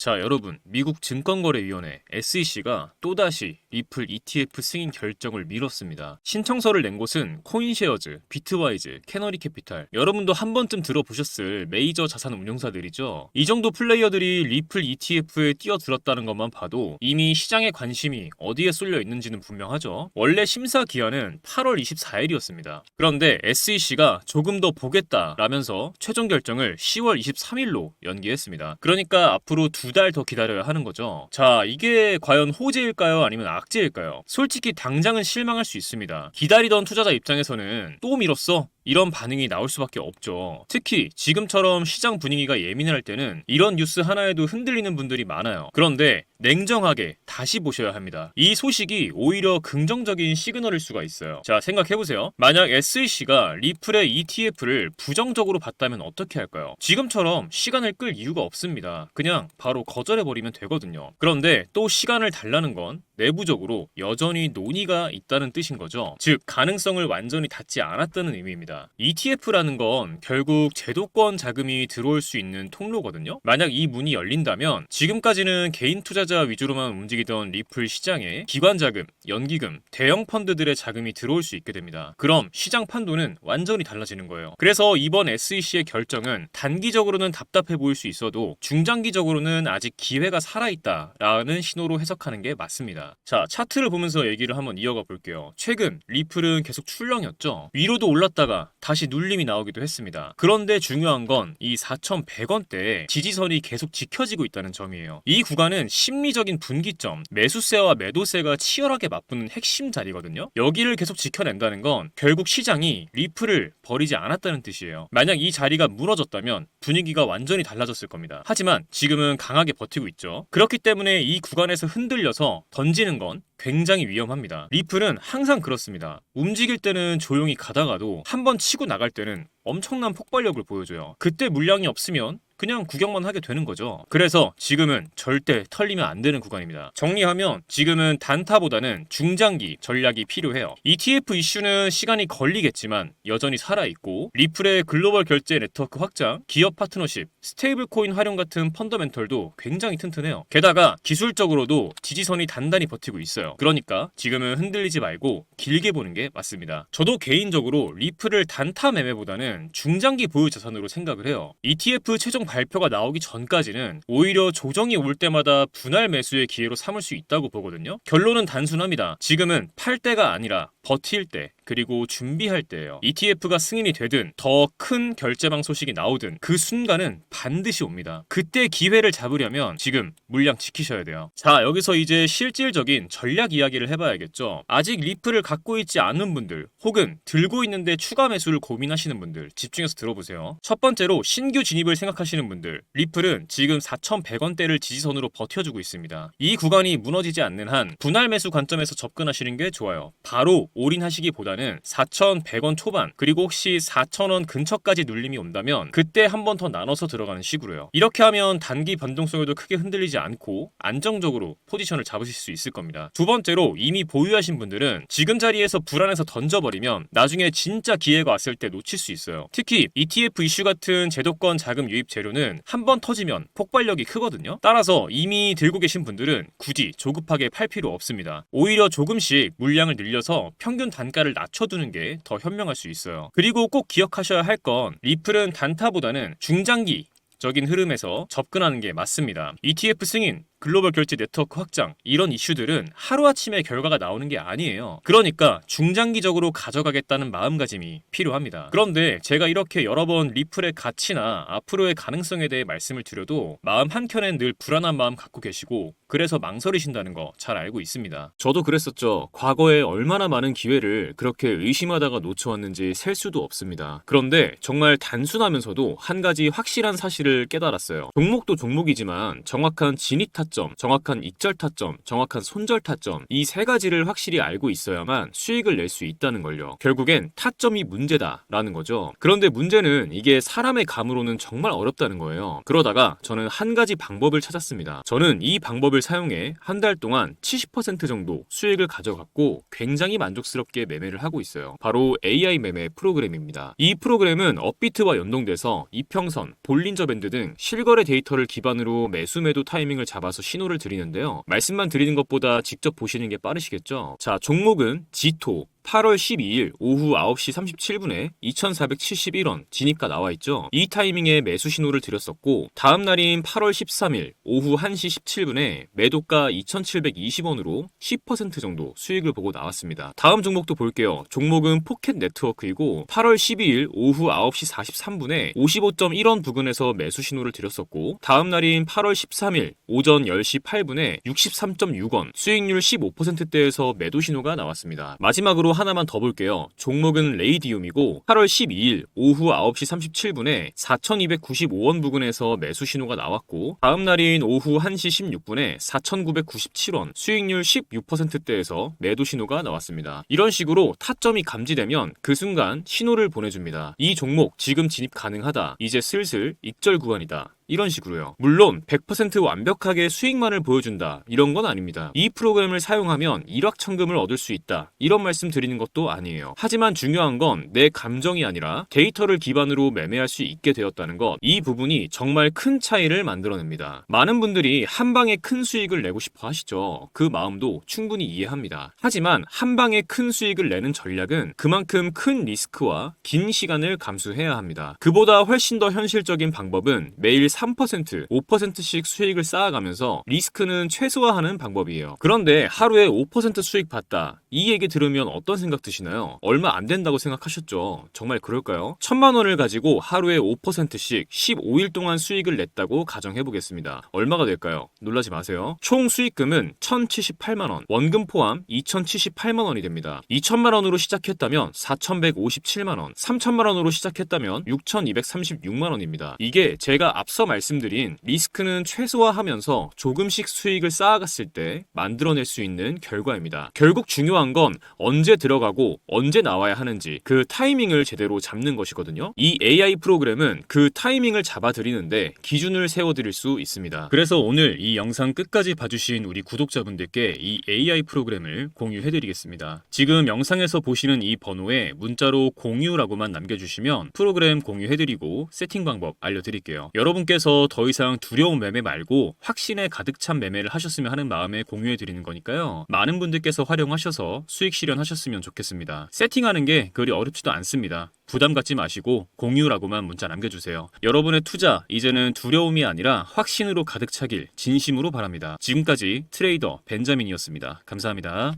자, 여러분, 미국 증권거래위원회 SEC가 또다시 리플 ETF 승인 결정을 미뤘습니다. 신청서를 낸 곳은 코인쉐어즈, 비트와이즈, 캐너리 캐피탈. 여러분도 한 번쯤 들어보셨을 메이저 자산 운용사들이죠. 이 정도 플레이어들이 리플 ETF에 뛰어들었다는 것만 봐도 이미 시장의 관심이 어디에 쏠려 있는지는 분명하죠. 원래 심사 기한은 8월 24일이었습니다. 그런데 SEC가 조금 더 보겠다라면서 최종 결정을 10월 23일로 연기했습니다. 그러니까 앞으로 2달 더 기다려야 하는 거죠. 자, 이게 과연 호재일까요? 아니면 악재일까요? 솔직히 당장은 실망할 수 있습니다. 기다리던 투자자 입장에서는 또 미뤘어? 이런 반응이 나올 수밖에 없죠. 특히 지금처럼 시장 분위기가 예민할 때는 이런 뉴스 하나에도 흔들리는 분들이 많아요. 그런데 냉정하게 다시 보셔야 합니다. 이 소식이 오히려 긍정적인 시그널일 수가 있어요. 자, 생각해보세요. 만약 SEC가 리플의 ETF를 부정적으로 봤다면 어떻게 할까요? 지금처럼 시간을 끌 이유가 없습니다. 그냥 바로 거절해버리면 되거든요. 그런데 또 시간을 달라는 건 내부적으로 여전히 논의가 있다는 뜻인 거죠. 즉, 가능성을 완전히 닫지 않았다는 의미입니다. ETF라는 건 결국 제도권 자금이 들어올 수 있는 통로거든요. 만약 이 문이 열린다면 지금까지는 개인 투자자 위주로만 움직이던 리플 시장에 기관 자금, 연기금, 대형 펀드들의 자금이 들어올 수 있게 됩니다. 그럼 시장 판도는 완전히 달라지는 거예요. 그래서 이번 SEC의 결정은 단기적으로는 답답해 보일 수 있어도 중장기적으로는 아직 기회가 살아있다라는 신호로 해석하는 게 맞습니다. 자, 차트를 보면서 얘기를 한번 이어가 볼게요. 최근 리플은 계속 출렁였죠. 위로도 올랐다가 다시 눌림이 나오기도 했습니다. 그런데 중요한 건 이 4,100원대에 지지선이 계속 지켜지고 있다는 점이에요. 이 구간은 심리적인 분기점, 매수세와 매도세가 치열하게 맞붙는 핵심 자리거든요. 여기를 계속 지켜낸다는 건 결국 시장이 리플을 버리지 않았다는 뜻이에요. 만약 이 자리가 무너졌다면 분위기가 완전히 달라졌을 겁니다. 하지만 지금은 강하게 버티고 있죠. 그렇기 때문에 이 구간에서 흔들려서 던지는 건 굉장히 위험합니다. 리플은 항상 그렇습니다. 움직일 때는 조용히 가다가도 한번 치고 나갈 때는 엄청난 폭발력을 보여줘요. 그때 물량이 없으면 그냥 구경만 하게 되는 거죠. 그래서 지금은 절대 털리면 안 되는 구간입니다. 정리하면 지금은 단타보다는 중장기 전략이 필요해요. ETF 이슈는 시간이 걸리겠지만 여전히 살아있고 리플의 글로벌 결제 네트워크 확장, 기업 파트너십, 스테이블 코인 활용 같은 펀더멘털도 굉장히 튼튼해요. 게다가 기술적으로도 지지선이 단단히 버티고 있어요. 그러니까 지금은 흔들리지 말고 길게 보는 게 맞습니다. 저도 개인적으로 리플을 단타 매매보다는 중장기 보유 자산으로 생각을 해요. ETF 최종 발표가 나오기 전까지는 오히려 조정이 올 때마다 분할 매수의 기회로 삼을 수 있다고 보거든요. 결론은 단순합니다. 지금은 팔 때가 아니라 버틸 때, 그리고 준비할 때예요. ETF가 승인이 되든 더 큰 결제방 소식이 나오든 그 순간은 반드시 옵니다. 그때 기회를 잡으려면 지금 물량 지키셔야 돼요. 자, 여기서 이제 실질적인 전략 이야기를 해봐야겠죠. 아직 리플을 갖고 있지 않은 분들 혹은 들고 있는데 추가 매수를 고민하시는 분들 집중해서 들어보세요. 첫 번째로 신규 진입을 생각하시는 분들, 리플은 지금 4,100원대를 지지선으로 버텨주고 있습니다. 이 구간이 무너지지 않는 한 분할 매수 관점에서 접근하시는 게 좋아요. 바로 올인하시기보다는 4,100원 초반, 그리고 혹시 4,000원 근처까지 눌림이 온다면 그때 한 번 더 나눠서 들어가는 식으로요. 이렇게 하면 단기 변동성에도 크게 흔들리지 않고 안정적으로 포지션을 잡으실 수 있을 겁니다. 두 번째로 이미 보유하신 분들은 지금 자리에서 불안해서 던져버리면 나중에 진짜 기회가 왔을 때 놓칠 수 있어요. 특히 ETF 이슈 같은 제도권 자금 유입 재료는 한 번 터지면 폭발력이 크거든요. 따라서 이미 들고 계신 분들은 굳이 조급하게 팔 필요 없습니다. 오히려 조금씩 물량을 늘려서 평균 단가를 낮춰두는 게 더 현명할 수 있어요. 그리고 꼭 기억하셔야 할 건 리플은 단타보다는 중장기적인 흐름에서 접근하는 게 맞습니다. ETF 승인, 글로벌 결제 네트워크 확장, 이런 이슈들은 하루아침에 결과가 나오는 게 아니에요. 그러니까 중장기적으로 가져가겠다는 마음가짐이 필요합니다. 그런데 제가 이렇게 여러 번 리플의 가치나 앞으로의 가능성에 대해 말씀을 드려도 마음 한켠엔 늘 불안한 마음 갖고 계시고 그래서 망설이신다는 거 잘 알고 있습니다. 저도 그랬었죠. 과거에 얼마나 많은 기회를 그렇게 의심하다가 놓쳐왔는지 셀 수도 없습니다. 그런데 정말 단순하면서도 한 가지 확실한 사실을 깨달았어요. 종목도 종목이지만 정확한 진입 타점 타점, 정확한 익절 타점, 정확한 손절 타점, 이 세 가지를 확실히 알고 있어야만 수익을 낼 수 있다는 걸요. 결국엔 타점이 문제다라는 거죠. 그런데 문제는 이게 사람의 감으로는 정말 어렵다는 거예요. 그러다가 저는 한 가지 방법을 찾았습니다. 저는 이 방법을 사용해 한 달 동안 70% 정도 수익을 가져갔고 굉장히 만족스럽게 매매를 하고 있어요. 바로 AI 매매 프로그램입니다. 이 프로그램은 업비트와 연동돼서 이평선, 볼린저 밴드 등 실거래 데이터를 기반으로 매수 매도 타이밍을 잡아서 신호를 드리는데요. 말씀만 드리는 것보다 직접 보시는 게 빠르시겠죠? 자, 종목은 지토 8월 12일 오후 9시 37분에 2,471원 진입가 나와 있죠. 이 타이밍에 매수 신호를 드렸었고 다음 날인 8월 13일 오후 1시 17분에 매도가 2,720원으로 10% 정도 수익을 보고 나왔습니다. 다음 종목도 볼게요. 종목은 포켓 네트워크이고 8월 12일 오후 9시 43분에 55.1원 부근에서 매수 신호를 드렸었고 다음 날인 8월 13일 오전 10시 8분에 63.6원 수익률 15%대에서 매도 신호가 나왔습니다. 마지막으로 하나만 더 볼게요. 종목은 레이디움이고 8월 12일 오후 9시 37분에 4,295원 부근에서 매수 신호가 나왔고 다음 날인 오후 1시 16분에 4,997원 수익률 16%대에서 매도 신호가 나왔습니다. 이런 식으로 타점이 감지되면 그 순간 신호를 보내줍니다. 이 종목 지금 진입 가능하다. 이제 슬슬 익절 구간이다. 이런 식으로요. 물론 100% 완벽하게 수익만을 보여준다 이런 건 아닙니다. 이 프로그램을 사용하면 일확천금을 얻을 수 있다 이런 말씀 드리는 것도 아니에요. 하지만 중요한 건 내 감정이 아니라 데이터를 기반으로 매매할 수 있게 되었다는 것, 이 부분이 정말 큰 차이를 만들어냅니다. 많은 분들이 한 방에 큰 수익을 내고 싶어 하시죠. 그 마음도 충분히 이해합니다. 하지만 한 방에 큰 수익을 내는 전략은 그만큼 큰 리스크와 긴 시간을 감수해야 합니다. 그보다 훨씬 더 현실적인 방법은 매일 3%, 5%씩 수익을 쌓아가면서 리스크는 최소화하는 방법이에요. 그런데 하루에 5% 수익 봤다. 이 얘기 들으면 어떤 생각 드시나요? 얼마 안 된다고 생각하셨죠? 정말 그럴까요? 1,000만 원을 가지고 하루에 5%씩 15일 동안 수익을 냈다고 가정해보겠습니다. 얼마가 될까요? 놀라지 마세요. 총 수익금은 1,078만 원, 원금 포함 2,078만 원이 됩니다. 2,000만 원으로 시작했다면 4,157만 원, 3,000만 원으로 시작했다면 6,236만 원입니다. 이게 제가 앞서 말씀드린 리스크는 최소화하면서 조금씩 수익을 쌓아갔을 때 만들어낼 수 있는 결과입니다. 결국 중요한 건 언제 들어가고 언제 나와야 하는지 그 타이밍을 제대로 잡는 것이거든요. 이 AI 프로그램은 그 타이밍을 잡아드리는데 기준을 세워드릴 수 있습니다. 그래서 오늘 이 영상 끝까지 봐주신 우리 구독자분들께 이 AI 프로그램을 공유해드리겠습니다. 지금 영상에서 보시는 이 번호에 문자로 공유라고만 남겨주시면 프로그램 공유해드리고 세팅 방법 알려드릴게요. 여러분께서 더 이상 두려운 매매 말고 확신에 가득 찬 매매를 하셨으면 하는 마음에 공유해드리는 거니까요. 많은 분들께서 활용하셔서 수익 실현하셨으면 좋겠습니다. 세팅하는 게 그리 어렵지도 않습니다. 부담 갖지 마시고 공유라고만 문자 남겨주세요. 여러분의 투자 이제는 두려움이 아니라 확신으로 가득 차길 진심으로 바랍니다. 지금까지 트레이더 벤자민이었습니다. 감사합니다.